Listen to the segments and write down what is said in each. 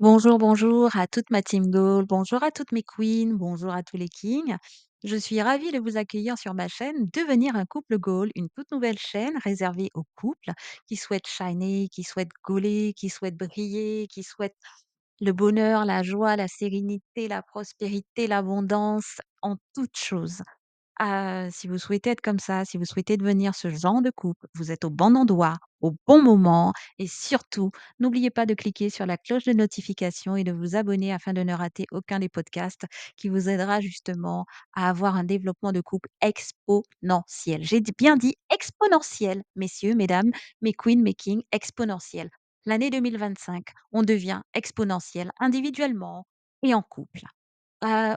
Bonjour, bonjour à toute ma team Goal, bonjour à toutes mes queens, bonjour à tous les kings. Je suis ravie de vous accueillir sur ma chaîne Devenir un couple Goal, une toute nouvelle chaîne réservée aux couples qui souhaitent shiner, qui souhaitent gauler, qui souhaitent briller, qui souhaitent le bonheur, la joie, la sérénité, la prospérité, l'abondance en toutes choses. Si vous souhaitez être comme ça, si vous souhaitez devenir ce genre de couple, vous êtes au bon endroit, au bon moment et surtout, n'oubliez pas de cliquer sur la cloche de notification et de vous abonner afin de ne rater aucun des podcasts qui vous aidera justement à avoir un développement de couple exponentiel. Bien dit exponentiel, messieurs, mesdames, mes queens, mes kings, exponentiel. L'année 2025, on devient exponentiel individuellement et en couple.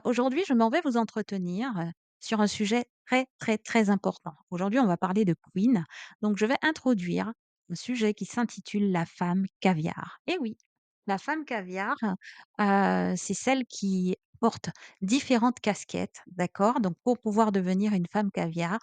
Aujourd'hui, je m'en vais vous entretenir, sur un sujet très, très, très important. Aujourd'hui, on va parler de Queen, donc je vais introduire un sujet qui s'intitule «La femme caviar». Et oui, la femme caviar, c'est celle qui porte différentes casquettes, d'accord? Donc pour pouvoir devenir une femme caviar,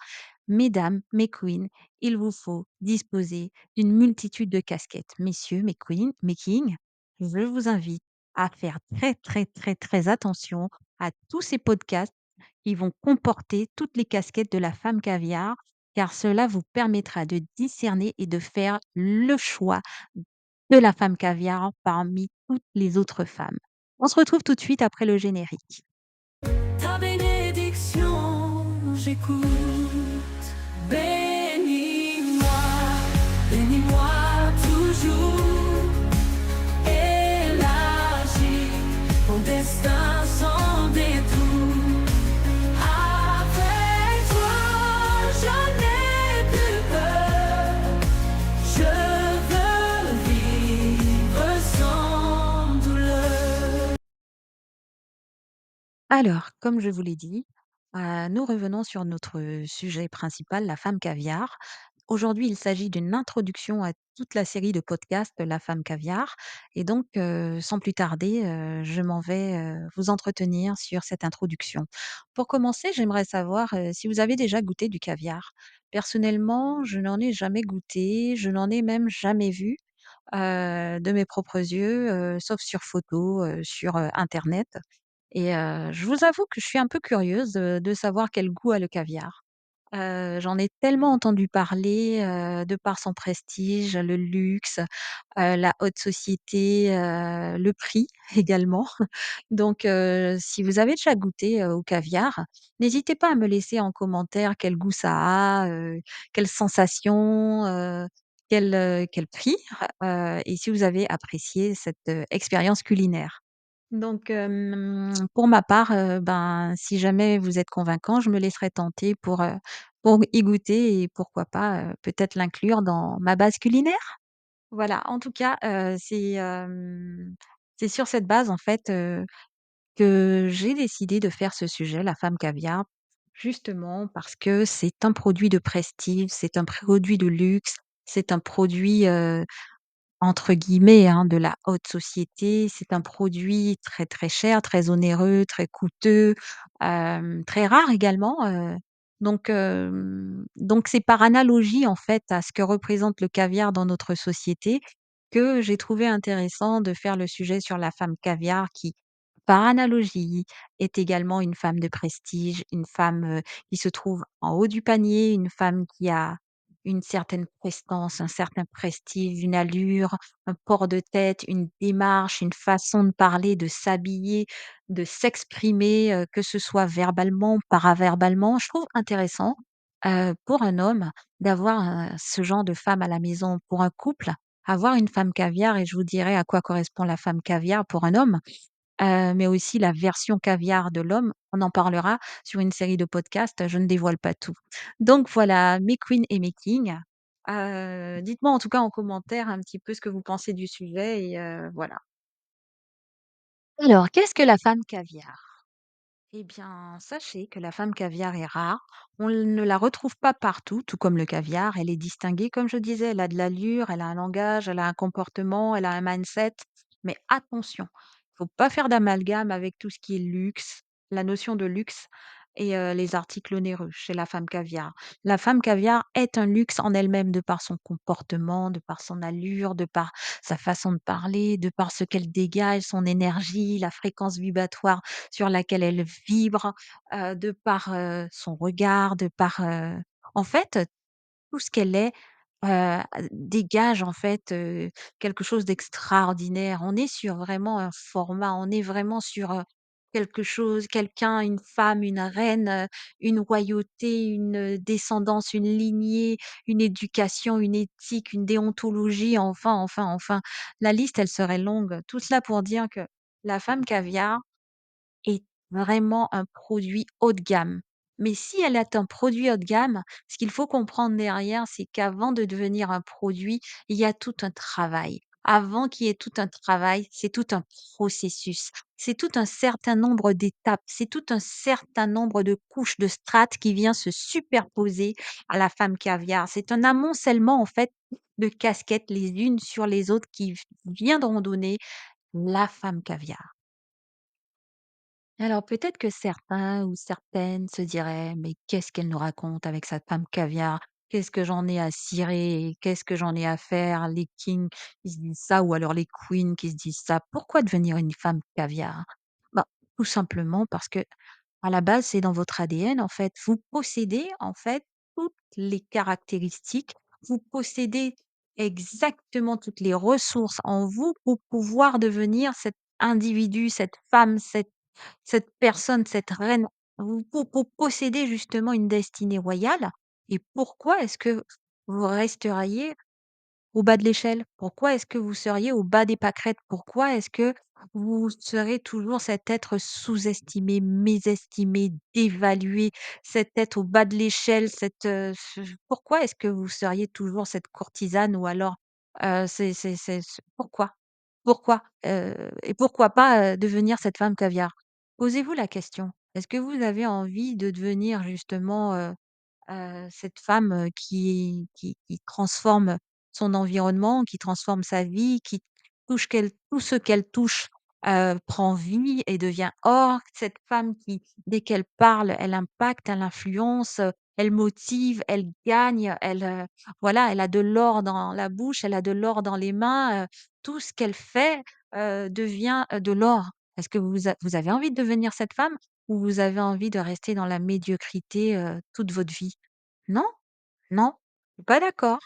mesdames, mes queens, il vous faut disposer d'une multitude de casquettes. Messieurs, mes queens, mes kings, je vous invite à faire très, très, très, très attention à tous ces podcasts qui vont comporter toutes les casquettes de la femme caviar, car cela vous permettra de discerner et de faire le choix de la femme caviar parmi toutes les autres femmes. On se retrouve tout de suite après le générique. Ta bénédiction, j'écoute. Bénis-moi, bénis-moi toujours. Élargis mon destin sans détour. Avec toi, je n'ai plus peur. Je veux vivre sans douleur. Alors, comme je vous l'ai dit, nous revenons sur notre sujet principal, la femme caviar. Aujourd'hui, il s'agit d'une introduction à toute la série de podcasts La femme caviar et donc sans plus tarder, je m'en vais, vous entretenir sur cette introduction. Pour commencer, j'aimerais savoir, si vous avez déjà goûté du caviar? Personnellement, je n'en ai jamais goûté, je n'en ai même jamais vu, de mes propres yeux, sauf sur photo, sur, internet. Et je vous avoue que je suis un peu curieuse, de savoir quel goût a le caviar. J'en ai tellement entendu parler, de par son prestige, le luxe, la haute société, le prix également. Donc si vous avez déjà goûté, au caviar, n'hésitez pas à me laisser en commentaire quel goût ça a, quelle sensation, quel prix, et si vous avez apprécié cette, expérience culinaire. Donc pour ma part, ben, si jamais vous êtes convaincant, je me laisserai tenter pour y goûter et pourquoi pas, peut-être l'inclure dans ma base culinaire? Voilà, en tout cas, c'est sur cette base, en fait, que j'ai décidé de faire ce sujet, la femme caviar, justement parce que c'est un produit de prestige, c'est un produit de luxe, c'est un produit, entre guillemets, hein, de la haute société. C'est un produit très, très cher, très onéreux, très coûteux, très rare également, donc c'est par analogie, en fait, à ce que représente le caviar dans notre société que j'ai trouvé intéressant de faire le sujet sur la femme caviar qui, par analogie, est également une femme de prestige, une femme, qui se trouve en haut du panier, une femme qui a une certaine prestance, un certain prestige, une allure, un port de tête, une démarche, une façon de parler, de s'habiller, de s'exprimer, que ce soit verbalement ou paraverbalement. Je trouve intéressant, pour un homme d'avoir, ce genre de femme à la maison. Pour un couple, avoir une femme caviar et je vous dirai à quoi correspond la femme caviar pour un homme, mais aussi la version caviar de l'homme. On en parlera sur une série de podcasts, je ne dévoile pas tout. Donc voilà, mes queens et mes kings. Dites-moi en tout cas en commentaire un petit peu ce que vous pensez du sujet et voilà. Alors, qu'est-ce que la femme caviar? Eh bien, sachez que la femme caviar est rare. On ne la retrouve pas partout, tout comme le caviar. Elle est distinguée, comme je disais, elle a de l'allure, elle a un langage, elle a un comportement, elle a un mindset. Mais attention, il faut pas faire d'amalgame avec tout ce qui est luxe, la notion de luxe. et les articles onéreux chez la femme caviar. La femme caviar est un luxe en elle-même de par son comportement, de par son allure, de par sa façon de parler, de par ce qu'elle dégage, son énergie, la fréquence vibratoire sur laquelle elle vibre, de par, son regard, de par, en fait, tout ce qu'elle est, dégage en fait, quelque chose d'extraordinaire. On est sur vraiment un format, on est vraiment sur, quelque chose, quelqu'un, une femme, une reine, une royauté, une, descendance, une lignée, une éducation, une éthique, une déontologie, enfin, enfin, enfin. La liste, elle serait longue. Tout cela pour dire que la femme caviar est vraiment un produit haut de gamme. Mais si elle est un produit haut de gamme, ce qu'il faut comprendre derrière, c'est qu'avant de devenir un produit, il y a tout un travail. Avant qu'il y ait tout un travail, c'est tout un processus. C'est tout un certain nombre d'étapes, c'est tout un certain nombre de couches de strates qui vient se superposer à la femme caviar. C'est un amoncellement, en fait, de casquettes les unes sur les autres qui viendront donner la femme caviar. Alors peut-être que certains ou certaines se diraient: «Mais qu'est-ce qu'elle nous raconte avec sa femme caviar? Qu'est-ce que j'en ai à cirer? Qu'est-ce que j'en ai à faire?» Les kings, ils se disent ça ou alors les queens qui se disent ça. Pourquoi devenir une femme caviar? Bah, tout simplement parce que à la base, c'est dans votre ADN en fait. Vous possédez en fait toutes les caractéristiques, vous possédez exactement toutes les ressources en vous pour pouvoir devenir cet individu, cette femme, cette personne, cette reine, vous pour posséder justement une destinée royale. Et pourquoi est-ce que vous resteriez au bas de l'échelle? Pourquoi est-ce que vous seriez au bas des pâquerettes? Pourquoi est-ce que vous serez toujours cet être sous-estimé, mésestimé, dévalué, cet être au bas de l'échelle, pourquoi est-ce que vous seriez toujours cette courtisane ou alors, pourquoi? Pourquoi? Et pourquoi pas, devenir cette femme caviar? Posez-vous la question. Est-ce que vous avez envie de devenir justement, cette femme, qui transforme son environnement, qui transforme sa vie, qui touche qu'elle tout ce qu'elle touche, prend vie et devient or. Cette femme qui, dès qu'elle parle, elle impacte, elle influence, elle motive, elle gagne, voilà, elle a de l'or dans la bouche, elle a de l'or dans les mains, tout ce qu'elle fait, devient, de l'or. Est-ce que vous avez envie de devenir cette femme ou vous avez envie de rester dans la médiocrité, toute votre vie? Non, non, je suis pas d'accord.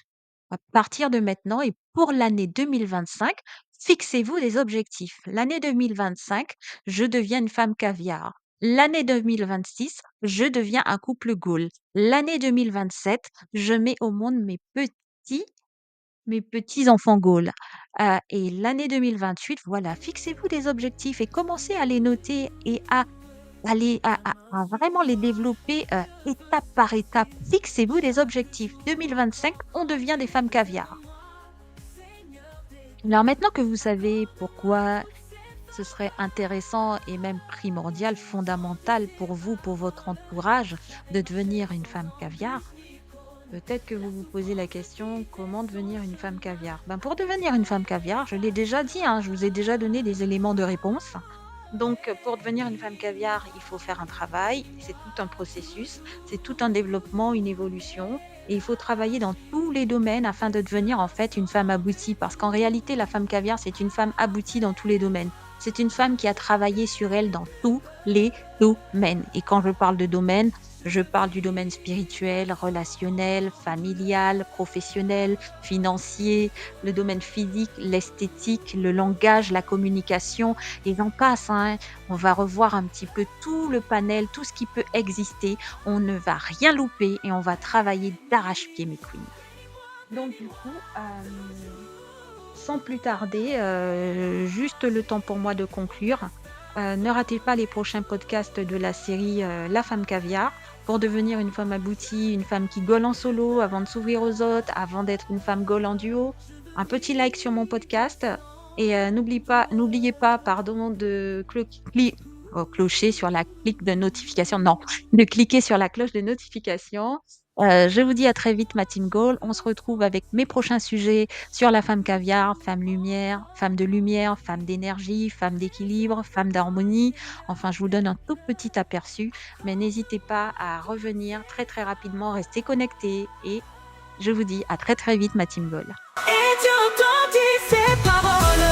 À partir de maintenant et pour l'année 2025, fixez-vous des objectifs. L'année 2025, je deviens une femme caviar. L'année 2026, je deviens un couple Goal. L'année 2027, je mets au monde mes petits enfants Goal. Et l'année 2028, voilà, fixez-vous des objectifs et commencez à les noter et à vraiment les développer, étape par étape. Fixez-vous des objectifs. 2025, on devient des femmes caviar. Alors maintenant que vous savez pourquoi ce serait intéressant et même primordial, fondamental pour vous, pour votre entourage, de devenir une femme caviar, peut-être que vous vous posez la question: «Comment devenir une femme caviar?» Ben, pour devenir une femme caviar, je l'ai déjà dit, hein, je vous ai déjà donné des éléments de réponse. Donc, pour devenir une femme caviar, il faut faire un travail, c'est tout un processus, c'est tout un développement, une évolution et il faut travailler dans tous les domaines afin de devenir en fait une femme aboutie. Parce qu'en réalité, la femme caviar, c'est une femme aboutie dans tous les domaines. C'est une femme qui a travaillé sur elle dans tous les domaines. Et quand je parle de domaine, je parle du domaine spirituel, relationnel, familial, professionnel, financier, le domaine physique, l'esthétique, le langage, la communication, et j'en passe, hein. On va revoir un petit peu tout le panel, tout ce qui peut exister. On ne va rien louper et on va travailler d'arrache-pied, mes queens. Donc du coup, sans plus tarder, juste le temps pour moi de conclure. Ne ratez pas les prochains podcasts de la série, La femme caviar pour devenir une femme aboutie, une femme qui goal en solo avant de s'ouvrir aux autres, avant d'être une femme goal en duo. Un petit like sur mon podcast et n'oubliez pas, pardon, de clocher sur la clique de notification, non, de cliquer sur la cloche de notification, Je vous dis à très vite ma team goal. On se retrouve avec mes prochains sujets sur la femme caviar, femme de lumière, femme d'énergie, femme d'équilibre, femme d'harmonie. Enfin, je vous donne un tout petit aperçu, mais n'hésitez pas à revenir très, très rapidement, restez connectés et je vous dis à très, très vite ma team goal. Et tu entendis ces paroles.